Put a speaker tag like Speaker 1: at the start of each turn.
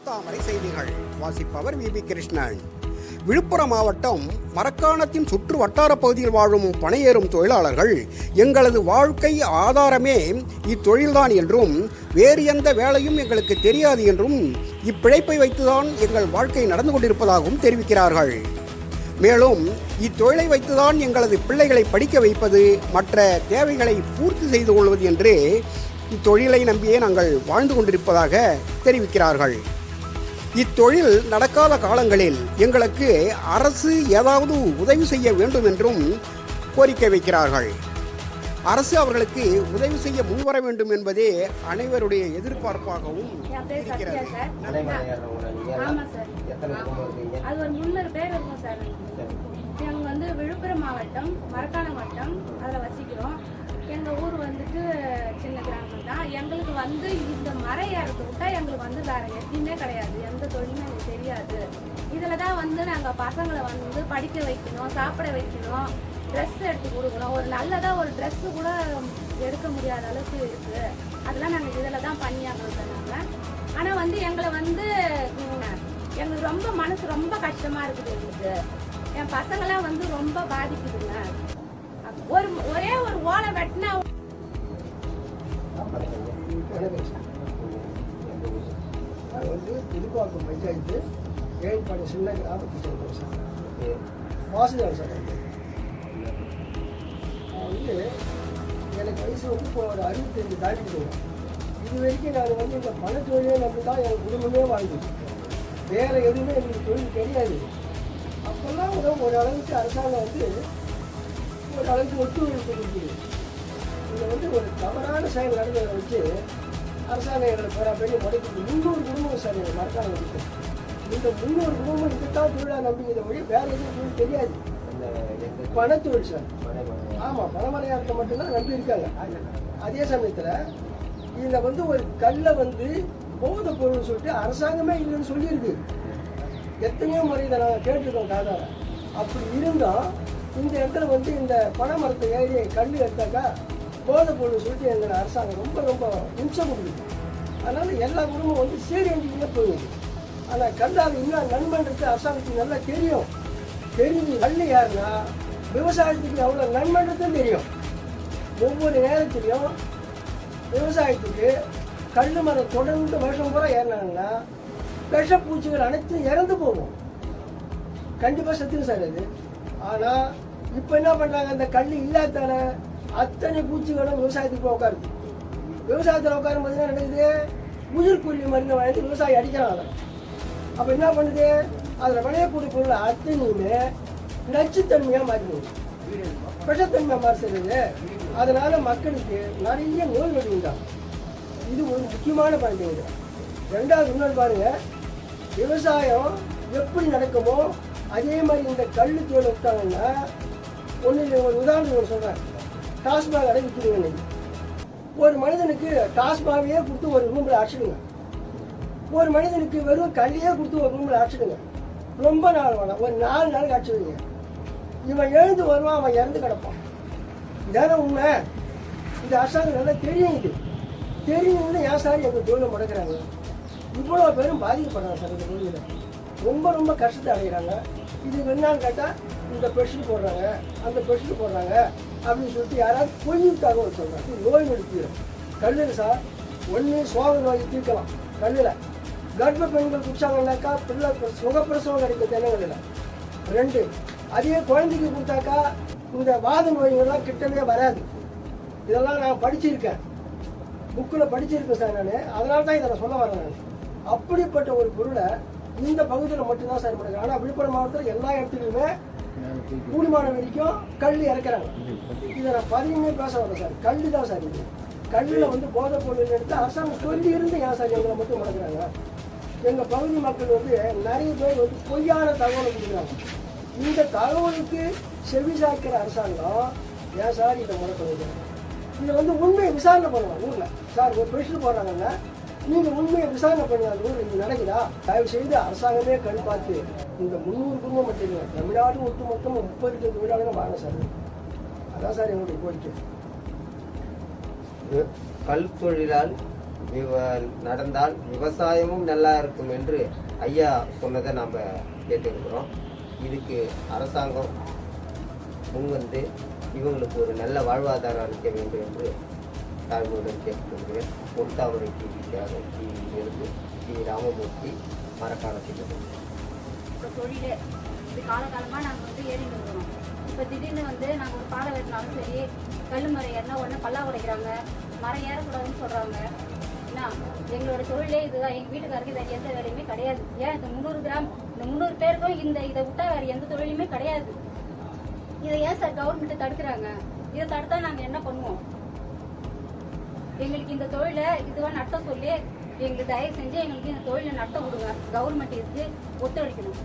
Speaker 1: முத்தாமரை செய்திகள் வாசிப்பவர் விபி கிருஷ்ணன். விழுப்புரம் மாவட்டம் மரக்காணத்தின் சுற்று வட்டார பகுதியில் வாழும் பணியேறும் தொழிலாளர்கள் எங்களது வாழ்க்கை ஆதாரமே இத்தொழில்தான் என்றும் வேறு எந்த வேலையும் எங்களுக்கு தெரியாது என்றும் இப்பிழைப்பை வைத்துதான் எங்கள் வாழ்க்கை நடந்து கொண்டிருப்பதாகவும் தெரிவிக்கிறார்கள். மேலும் இத்தொழிலை வைத்துதான் எங்களது பிள்ளைகளை படிக்க வைப்பது, மற்ற தேவைகளை பூர்த்தி செய்து கொள்வது என்று இத்தொழிலை நம்பியே நாங்கள் வாழ்ந்து கொண்டிருப்பதாக தெரிவிக்கிறார்கள். இத்தொழில் நடக்காத காலங்களில் எங்களுக்கு அரசு ஏதாவது உதவி செய்ய வேண்டும் என்றும் கோரிக்கை வைக்கிறார்கள். அரசு அவர்களுக்கு உதவி செய்ய முன்வர வேண்டும் என்பதே அனைவருடைய எதிர்பார்ப்பாகவும் இருக்கிறது.
Speaker 2: விழுப்புரம் மாவட்டம் மரக்காணம் வட்டம் அதில் வசிக்கிறோம். எங்கள் ஊர் வந்துட்டு சின்ன கிராமம் தான். எங்களுக்கு இந்த மரம் ஏறத்தை விட்டா எங்களுக்கு வேற எதுவுமே கிடையாது, எந்த தொழிலுமே எனக்கு தெரியாது. இதில் தான் நாங்கள் பசங்களை படிக்க வைக்கணும், சாப்பிட வைக்கணும், ட்ரெஸ் எடுத்து கொடுக்கணும். ஒரு நல்லதாக ஒரு ட்ரெஸ்ஸு கூட எடுக்க முடியாத அளவுக்கு இருக்குது. அதெல்லாம் நாங்கள் இதில் தான் பண்ணியாகணும் நாங்கள். ஆனால் எங்களை எங்களுக்கு ரொம்ப மனசு ரொம்ப கஷ்டமாக இருக்குது. எங்களுக்கு என் பசங்களாம் ரொம்ப பாதிக்குதுங்க. ஒரே ஒரு ஓலை வெட்டினா
Speaker 3: திருப்பாக்கம் பஞ்சாயத்து ஏழ்பாடு சின்ன கிராமத்தை சேர்ந்தோம் சார். வாசுதேவன் சார். எனக்கு வயசு இப்போ ஒரு 65 தாண்டிட்டு. இது வரைக்கும் நான் இந்த பணத்தொழிலே நம்பி தான் என் குடும்பமே வாழ்ந்துச்சு. வேறு எதுவுமே எனக்கு தொழில் தெரியாது. அப்போல்லாம் ஒரு அளவுக்கு அரசாங்கம் ஒரு அளவுக்கு ஒத்துழைப்பு இருக்குது. இதில் ஒரு தவறான செயல் நடந்ததை வச்சு அரசாங்கம் எங்களை பெரிய முறைக்கு 300 குடும்பம் சார் எங்கள் மரக்காணம் இருக்குது. இந்த 300 குடும்பம் இதுதான் தொழிலாக நம்பிக்கை மொழி, வேறு எதுவும் தொழில் தெரியாது. பணத்தொழில் சார். ஆமாம், பணமரையாரத்தை மட்டும்தான் நம்பி இருக்காங்க. அதே சமயத்தில் இதில் ஒரு கல்லை போதை பொருள்னு சொல்லிட்டு அரசாங்கமே இல்லைன்னு சொல்லியிருக்கு. எத்தனையோ முறை இதை நாங்கள் கேட்டிருக்கோம் காதார. அப்படி இருந்தால் இந்த இடத்துல இந்த பனை மரத்தை ஏறி கல் எடுத்தாக்கா போதை பொருள் சொல்லிட்டு எங்களை அரசாங்கம் ரொம்ப ரொம்ப நிமிஷம் கொடுக்குது. அதனால் எல்லா குடும்பம் சீரழிஞ்சிக்கிட்டே போகுது. ஆனால் கல்லால் இன்னும் நன்மைன்றது அரசாங்கத்துக்கு நல்லா தெரியும். தெரிஞ்சு கல் யாருன்னா விவசாயத்துக்கு எவ்வளோ நன்மைன்றதும் தெரியும். ஒவ்வொரு நேரத்துலையும் விவசாயத்துக்கு கல் மரம் தொடர்ந்து வருஷம் பூரா ஏறினாங்கன்னா விஷப்பூச்சிகள் அனைத்தும் இறந்து போகும். கண்டிப்பாக சத்துக்கு சார் அது. ஆனால் இப்போ என்ன பண்ணுறாங்க, அந்த கல் இல்லாதால அத்தனை பூச்சிகளும் விவசாயத்துக்கு போய் உட்காருது. விவசாயத்தில் உட்காரும் போது என்ன நடக்குது, உயிர்கொல்லி மருந்து வாங்கி விவசாயி அடிக்கிறாங்க. அப்போ என்ன பண்ணுது, அதில் விளையக்கூடிய பொருள் அத்தனையுமே நச்சுத்தன்மையாக மாறிடுது, விஷத்தன்மையாக மாறுறது. அதனால மக்களுக்கு நிறைய நோய்கள் உண்டாகும். இது ஒரு முக்கியமான பாயிண்ட். ரெண்டாவது இன்னொன்று பாருங்க, விவசாயம் எப்படி நடக்குமோ அதே மாதிரி இந்த கல் தோல் விட்டாங்கன்னா ஒன்று ஒரு உதாரணம் சொல்கிறேன். டாஸ்மாக் கடை விற்கிறீங்க இன்னைக்கு. ஒரு மனிதனுக்கு டாஸ்மாகவே கொடுத்து ஒரு ரூமில் அடிச்சிடுங்க. ஒரு மனிதனுக்கு வெறும் கல்லையே கொடுத்து ஒரு ரூமில் அடிச்சிடுங்க. ரொம்ப நாள் வேணாம், ஒரு 4 நாளுக்கு அடிச்சிடுங்க. இவன் எழுந்து வருவான், அவன் இறந்து கிடப்பான். இதான உண்மை. இந்த அரசாங்கம் நல்லா தெரியும். இது தெரியும் ஏன் சார் எங்கள் தொழிலை முடக்கிறாங்க. இவ்வளோ பேரும் பாதிக்கப்படுறாங்க சார். இந்த தொழிலில் ரொம்ப ரொம்ப கஷ்டத்தை அடைகிறாங்க. இது என்னன்னு கேட்டால் இந்த பெட்ஷீட் போடுறாங்க, அந்த பெட்ஷீட் போடுறாங்க அப்படின்னு சொல்லிட்டு யாராவது பொய் தகவல் சொல்கிறாங்க. நோய் நொடிக்கிறோம் கல்லில் சார். ஒன்று சோக நோய் தீர்க்கலாம் கல்லில். கர்ப்ப பெண்கள் குடிச்சாங்கன்னாக்கா பிள்ளை சுகப்பிரசவம் கிடைக்க தினங்களில். 2 அதே குழந்தைக்கு கொடுத்தாக்கா இந்த வாத நோய்கள்லாம் கிட்டவே வராது. இதெல்லாம் நான் படிச்சிருக்கேன், புக்கில் படிச்சிருக்கேன் சார் நான். அதனால தான் இதை நான் சொல்ல வரேன். நான் அப்படிப்பட்ட ஒரு பொருளை இந்த பகுதியில் மட்டும்தான் சார் பண்ணுறாங்க. ஆனால் விழுப்புரம் மாவட்டத்தில் எல்லா இடத்துலையுமே கூடுமான வரைக்கும் கல் இறக்குறாங்க. இதை நான் பதினே பேச வரேன் சார். கல் தான் சார். இது கல்லில் போதை பொருள் எடுத்து அரசாங்கம் சொல்லி இருந்து ஏன் சார் எங்களை மட்டும் முடக்கிறாங்க. எங்கள் பகுதி மக்கள் நிறைய பேர் பொய்யான தகவலை கொடுக்குறாங்க. இந்த தகவலுக்கு செவி சாய்க்கிற அரசாங்கம் ஏன் சார் இதை முடக்கிறது. இதை உண்மையை விசாரணை பண்ணுவாங்க ஊரில். சார் ஒரு பெட்ஷீட் போடுறாங்கன்னா நீங்கள் உண்மையை விசாரணை பண்ணுங்க, அந்த ஊரில் இது நடக்குதா. தயவு செய்து அரசாங்கமே கண் பார்த்து இந்த 300 குடும்பம் மட்டும் இல்லை, தமிழ்நாடு ஒட்டு மொத்தம் 30 தொழிலாளர்கள் வாங்க சார். அதான் சார் எங்களுடைய கோரிக்கை.
Speaker 4: கல் தொழிலால் நடந்தால் விவசாயமும் நல்லா இருக்கும் என்று ஐயா சொன்னதை நாம் கேட்டிருக்கிறோம். இதுக்கு அரசாங்கம் முன்வந்து இவங்களுக்கு ஒரு நல்ல வாழ்வாதாரம் அளிக்க வேண்டும் என்று தாழ்மையுடன் கேட்டுக்கொள்கிறேன். பொன்தாமரை டிவியிலிருந்து ராமமூர்த்தி, மரக்காணத்தில்.
Speaker 2: இப்போ தொழிலே இது காலகாலமாக நாங்கள் வந்து ஏறிட்டு இருக்கிறோம். இப்போ திடீர்னு வந்து நாங்கள் ஒரு பாலை வெட்டினாலும் சரி, கல் மரம் ஏறினா உடனே பல்லா உடைக்கிறாங்க, மரம் ஏறக்கூடாதுன்னு சொல்கிறாங்க. என்ன எங்களோட தொழிலே இதுதான். எங்கள் வீட்டுக்காரருக்கு வேறு எந்த வேலையுமே கிடையாது. ஏன் இந்த 300 பேருக்கும் இதை விட்டா வேறு எந்த தொழிலுமே கிடையாது. இதை ஏன் சார் கவர்மெண்ட் தடுக்கிறாங்க? இதை தடுத்தா நாங்கள் என்ன பண்ணுவோம்? எங்களுக்கு இந்த தொழிலை இதுவா நடத்த சொல்லி எங்களுக்கு தயவு செஞ்சு எங்களுக்கு இந்த தொழிலை நடத்த விடுங்க. கவர்மெண்ட் இதுக்கு ஒத்துழைக்கணும்.